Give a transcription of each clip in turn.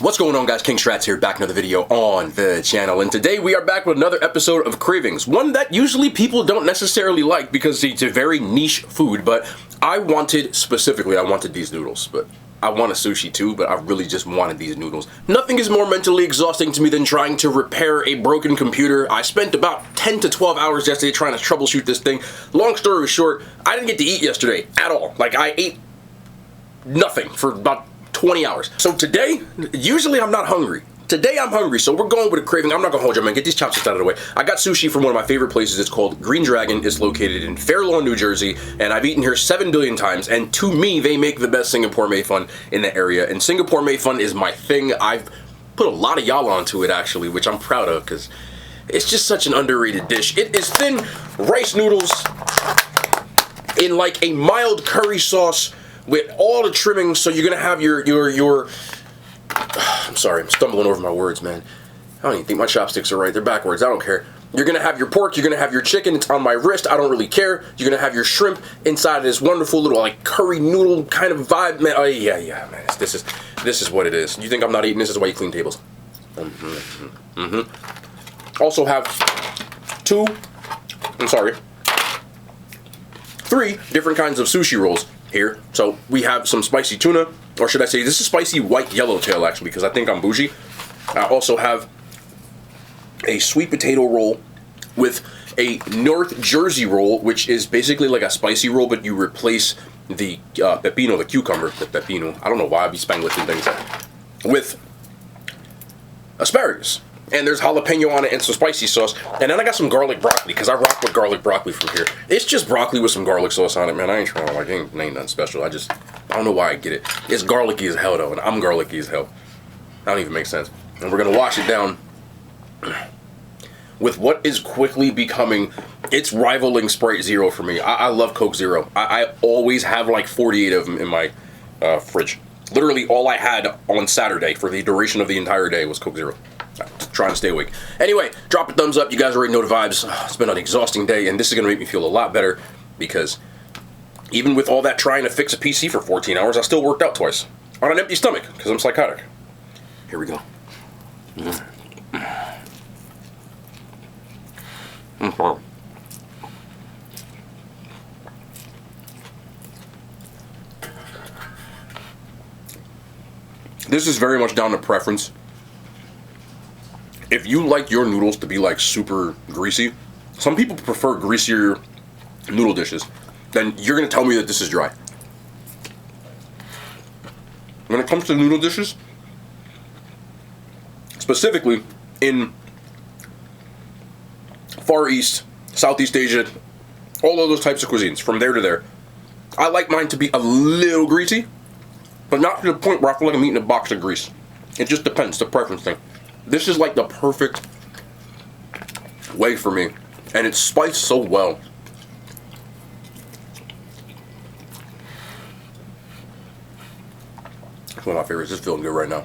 What's going on, guys? King Strats here, back another video on the channel, and today we are back with another episode of Cravings, one that usually people don't necessarily like because it's a very niche food, but I wanted these noodles, but I want a sushi too, but I really just wanted these noodles. Nothing is more mentally exhausting to me than trying to repair a broken computer. I spent about 10 to 12 hours yesterday trying to troubleshoot this thing. Long story short, I didn't get to eat yesterday at all. Like, I ate nothing for about 20 hours. So today, usually I'm not hungry. Today I'm hungry, so we're going with a craving. I'm not gonna hold you, man. Get these chopsticks out of the way. I got sushi from one of my favorite places. It's called Green Dragon. It's located in Fair Lawn, New Jersey, and I've eaten here 7 billion times, and to me, they make the best Singapore made fun in the area, and Singapore made fun is my thing. I've put a lot of y'all onto it, actually, which I'm proud of, because it's just such an underrated dish. It is thin rice noodles in like a mild curry sauce with all the trimmings, so you're gonna have your I'm sorry, I'm stumbling over my words, man. I don't even think my chopsticks are right. They're backwards. I don't care. You're gonna have your pork, you're gonna have your chicken, it's on my wrist, I don't really care. You're gonna have your shrimp inside of this wonderful little like curry noodle kind of vibe, man. Oh yeah, man. This is what it is. You think I'm not eating this? Is why you clean tables. Also have 3 different kinds of sushi rolls here. So we have some spicy tuna, or should I say this is spicy white yellowtail, actually, because I think I'm bougie. I also have a sweet potato roll with a North Jersey roll, which is basically like a spicy roll, but you replace the pepino, the cucumber, the pepino, I don't know why I be Spanglish and things, with asparagus. And there's jalapeno on it and some spicy sauce. And then I got some garlic broccoli, because I rock with garlic broccoli from here. It's just broccoli with some garlic sauce on it, man. I ain't trying to, like, ain't nothing special. I don't know why I get it. It's garlicky as hell, though, and I'm garlicky as hell. That don't even make sense. And we're going to wash it down with what is quickly becoming, it's rivaling Sprite Zero for me. I love Coke Zero. I always have like 48 of them in my fridge. Literally all I had on Saturday for the duration of the entire day was Coke Zero. Trying to stay awake. Anyway, drop a thumbs up. You guys already know the vibes. It's been an exhausting day, and this is going to make me feel a lot better because even with all that trying to fix a PC for 14 hours, I still worked out twice on an empty stomach because I'm psychotic. Here we go. This is very much down to preference. If you like your noodles to be like super greasy, some people prefer greasier noodle dishes, then you're going to tell me that this is dry. When it comes to noodle dishes, specifically in Far East, Southeast Asia, all of those types of cuisines, from there to there, I like mine to be a little greasy, but not to the point where I feel like I'm eating a box of grease. It just depends, the preference thing. This is like the perfect way for me, and it's spiced so well. It's one of my favorites. It's feeling good right now.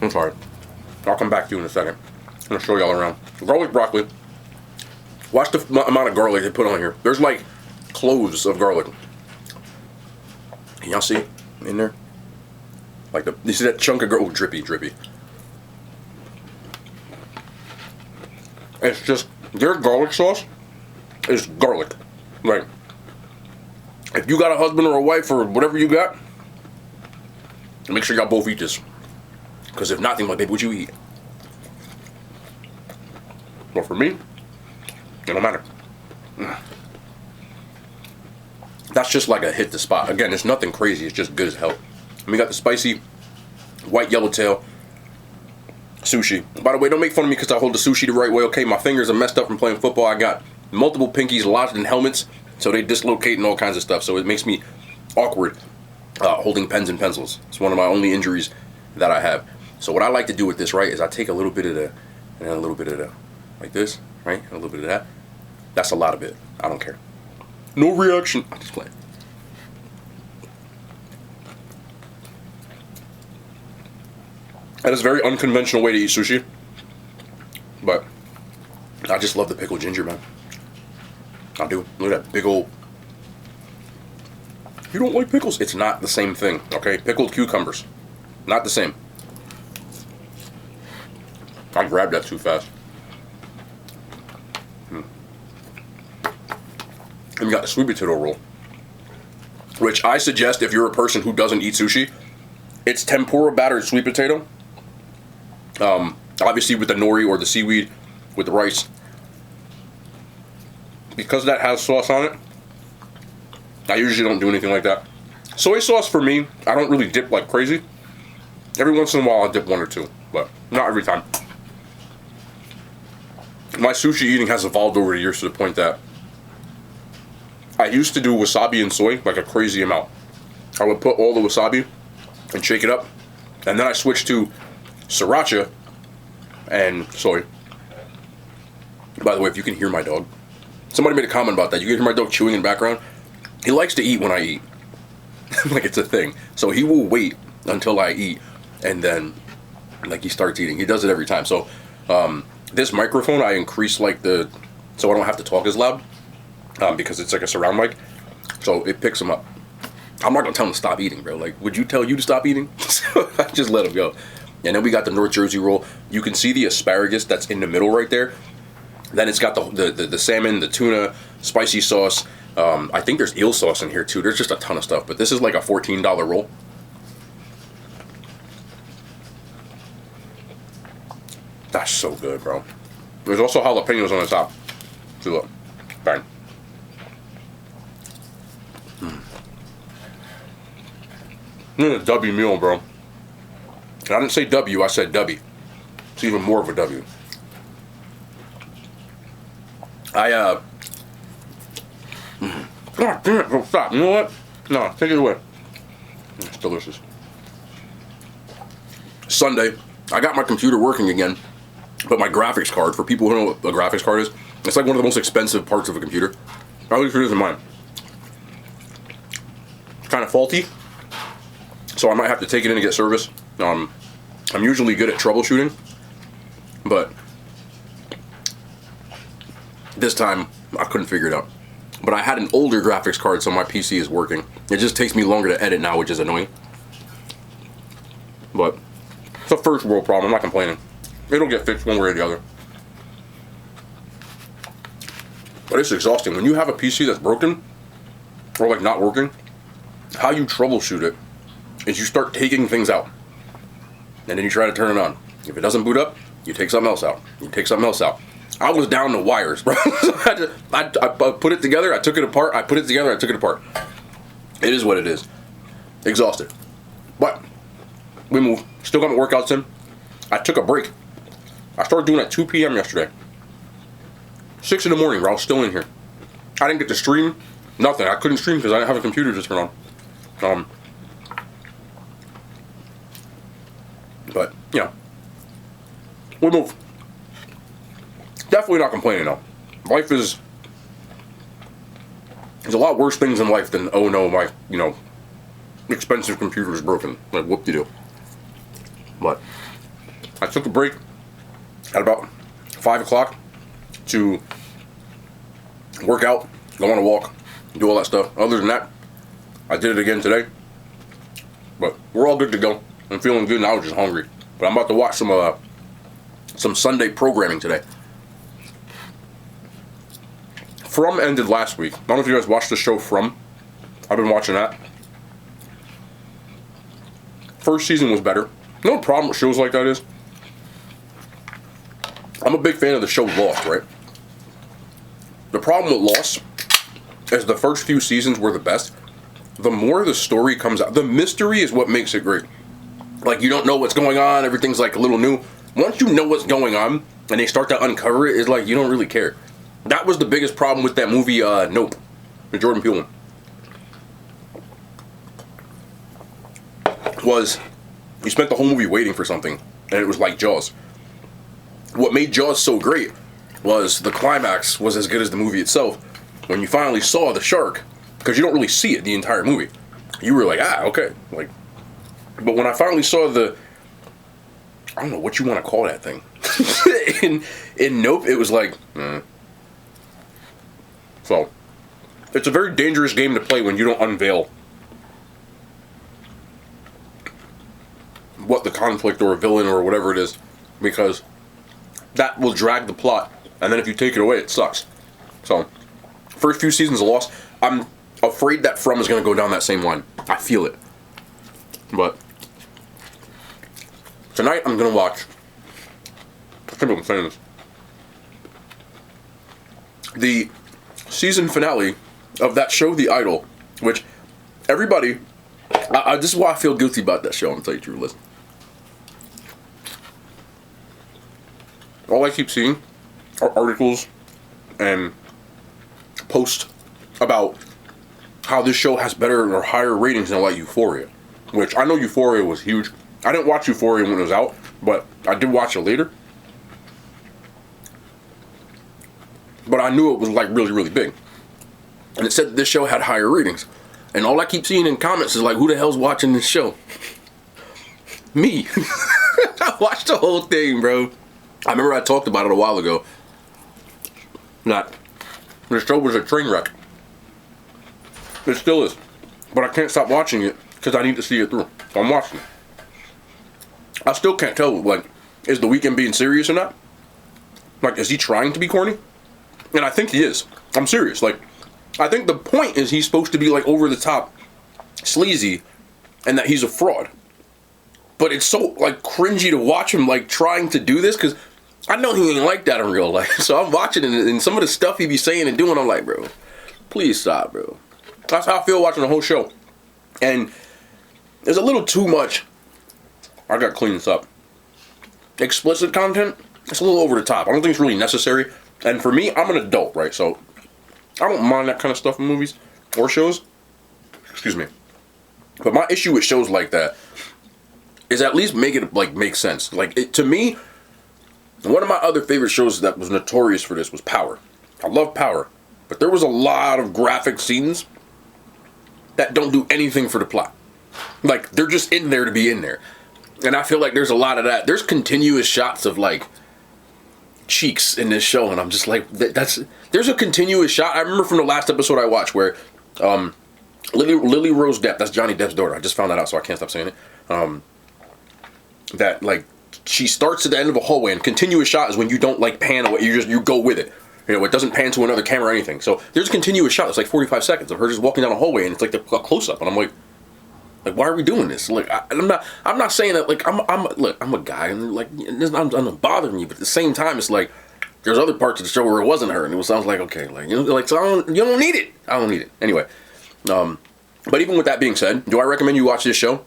I'm sorry. I'll come back to you in a second. I'm gonna show y'all around. Garlic broccoli. Watch the amount of garlic they put on here. There's like cloves of garlic. Can y'all see in there? Like you see that chunk of garlic? Oh, drippy. It's just, their garlic sauce is garlic. Like, if you got a husband or a wife or whatever you got, make sure y'all both eat this. Because if not, think like, baby, what you eat? Well, for me, it don't matter. That's just like a hit the spot. Again, it's nothing crazy. It's just good as hell. And we got the spicy white yellowtail sushi. By the way, don't make fun of me because I hold the sushi the right way, okay? My fingers are messed up from playing football. I got multiple pinkies lodged in helmets, so they dislocate and all kinds of stuff, so it makes me awkward holding pens and pencils. It's one of my only injuries that I have. So what I like to do with this, right, is I take a little bit of the, and then a little bit of the, like this, right, and a little bit of that. That's a lot of it. I don't care. No reaction. I'm just playing. That is a very unconventional way to eat sushi, but I just love the pickled ginger, man. I do. Look at that big old You don't like pickles? It's not the same thing, okay? Pickled cucumbers, not the same. I grabbed that too fast. And we got the sweet potato roll, which I suggest if you're a person who doesn't eat sushi, it's tempura battered sweet potato. Obviously with the nori or the seaweed with the rice. Because that has sauce on it, I usually don't do anything like that. Soy sauce for me, I don't really dip like crazy. Every once in a while I'll dip one or two, but not every time. My sushi eating has evolved over the years to the point that I used to do wasabi and soy like a crazy amount. I would put all the wasabi and shake it up, and then I switched to sriracha and soy. By the way, if you can hear my dog, somebody made a comment about that. You can hear my dog chewing in the background. He likes to eat when I eat. Like it's a thing. So he will wait until I eat, and then like he starts eating. He does it every time. So this microphone, I increase like so I don't have to talk as loud because it's like a surround mic. So it picks him up. I'm not gonna tell him to stop eating, bro. Like, would you tell you to stop eating? So I just let him go. And then we got the North Jersey roll. You can see the asparagus that's in the middle right there. Then it's got the salmon, the tuna, spicy sauce. I think there's eel sauce in here too. There's just a ton of stuff. But this is like a $14 roll. That's so good, bro. There's also jalapenos on the top. See, look. Bang. This is a W meal, bro. And I didn't say W, I said W. It's even more of a W. God damn it, bro, stop. You know what? No, take it away. It's delicious. Sunday, I got my computer working again, but my graphics card, for people who know what a graphics card is, it's like one of the most expensive parts of a computer. At least it is in mine. It's kind of faulty, so I might have to take it in and get service. I'm usually good at troubleshooting, but this time I couldn't figure it out. But I had an older graphics card, so my PC is working. It just takes me longer to edit now, which is annoying. But it's a first world problem. I'm not complaining. It'll get fixed one way or the other. But it's exhausting. When you have a PC that's broken, or like not working, how you troubleshoot it is you start taking things out. And then you try to turn it on. If it doesn't boot up, you take something else out. You take something else out. I was down to wires, bro. I put it together, I took it apart, I put it together, I took it apart. It is what it is. Exhausted. But we move. Still got my workouts in. I took a break. I started doing it at 2 p.m. yesterday. 6 in the morning, bro. I was still in here. I didn't get to stream. Nothing. I couldn't stream because I didn't have a computer to turn on. But, you know. We move. Definitely not complaining though. Life is... There's a lot worse things in life than, oh no, my, expensive computer is broken. Like, whoop-de-doo. But I took a break at about 5 o'clock to work out, go on a walk, do all that stuff. Other than that, I did it again today. But we're all good to go. I'm feeling good and I was just hungry. But I'm about to watch some Sunday programming today. From ended last week. I don't know if you guys watched the show From. I've been watching that. First season was better. You know the problem with shows like that is? I'm a big fan of the show Lost, right? The problem with Lost is the first few seasons were the best. The more the story comes out, the mystery is what makes it great. Like, you don't know what's going on, everything's like a little new. Once you know what's going on, and they start to uncover it, it's like, you don't really care. That was the biggest problem with that movie, Nope, the Jordan Peele one. Was, you spent the whole movie waiting for something, and it was like Jaws. What made Jaws so great was the climax was as good as the movie itself. When you finally saw the shark, because you don't really see it the entire movie, you were like, okay. Like, but when I finally saw I don't know what you want to call that thing. in Nope, it was like, So, it's a very dangerous game to play when you don't unveil what the conflict or a villain or whatever it is, because that will drag the plot. And then if you take it away, it sucks. So, first few seasons are lost. I'm afraid that From is going to go down that same line. I feel it. But tonight I'm going to watch, I can't believe I'm saying this, the season finale of that show, The Idol, which everybody, this is why I feel guilty about that show, I'm going to tell you the truth. Listen. All I keep seeing are articles and posts about how this show has better or higher ratings than like Euphoria, which I know Euphoria was huge. I didn't watch Euphoria when it was out, but I did watch it later. But I knew it was like really, really big. And it said that this show had higher ratings. And all I keep seeing in comments is like, who the hell's watching this show? Me. I watched the whole thing, bro. I remember I talked about it a while ago. That the show was a train wreck. It still is. But I can't stop watching it because I need to see it through. So I'm watching it. I still can't tell, like, is The Weeknd being serious or not? Like, is he trying to be corny? And I think he is. I'm serious. Like, I think the point is he's supposed to be, like, over the top, sleazy, and that he's a fraud. But it's so, like, cringy to watch him, like, trying to do this, because I know he ain't like that in real life. So I'm watching it, and some of the stuff he be saying and doing, I'm like, bro, please stop, bro. That's how I feel watching the whole show. And there's a little too much, I gotta clean this up, explicit content. It's a little over the top. I don't think it's really necessary. And for me, I'm an adult, right? So I don't mind that kind of stuff in movies or shows. Excuse me. But my issue with shows like that is at least make it, like, make sense. Like, to me, one of my other favorite shows that was notorious for this was Power. I love Power. But there was a lot of graphic scenes that don't do anything for the plot. Like, they're just in there to be in there. And I feel like there's a lot of that. There's continuous shots of, like, cheeks in this show, and I'm just like, there's a continuous shot. I remember from the last episode I watched where Lily Rose Depp, that's Johnny Depp's daughter, I just found that out, so I can't stop saying it, that, like, she starts at the end of a hallway, and continuous shot is when you don't, like, pan away, you go with it. You know, it doesn't pan to another camera or anything. So there's a continuous shot. It's like 45 seconds of her just walking down a hallway, and it's like a close-up, and I'm like, why are we doing this? Like, I'm not saying that, like, look, I'm a guy, and, like, I'm not bothering you, but at the same time, it's like, there's other parts of the show where it wasn't her, and it sounds like, okay, like, you know, like, so you don't need it. I don't need it. Anyway, but even with that being said, do I recommend you watch this show?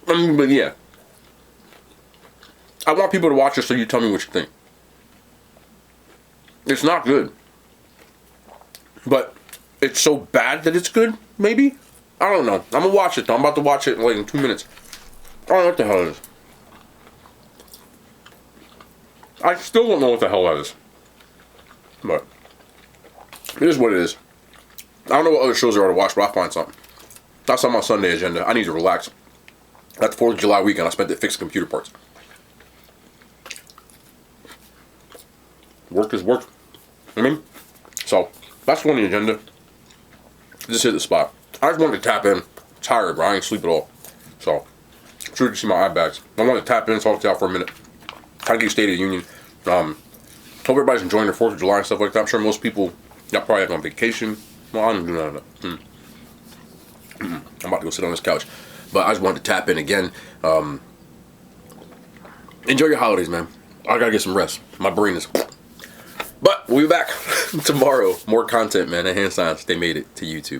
But yeah. I want people to watch it so you tell me what you think. It's not good. But it's so bad that it's good, maybe? I don't know. I'm going to watch it, though. I'm about to watch it, like, in 2 minutes. I don't know what the hell it is. I still don't know what the hell that is. But it is what it is. I don't know what other shows there are to watch, but I'll find something. That's on my Sunday agenda. I need to relax. That's 4th of July weekend. I spent it fixing computer parts. Work is work. I mean, so that's on the agenda. Just hit the spot. I just wanted to tap in. Tired, bro. I ain't sleep at all. So, I'm sure you can see my eye bags. I wanted to tap in, talk to y'all for a minute. Kind of get State of the Union. Hope everybody's enjoying their 4th of July and stuff like that. I'm sure most people, y'all probably have on vacation. Well, I don't do none of that. I'm about to go sit on this couch. But I just wanted to tap in again. Enjoy your holidays, man. I gotta get some rest. My brain is... But we'll be back tomorrow. More content, man. And hand signs, they made it to YouTube.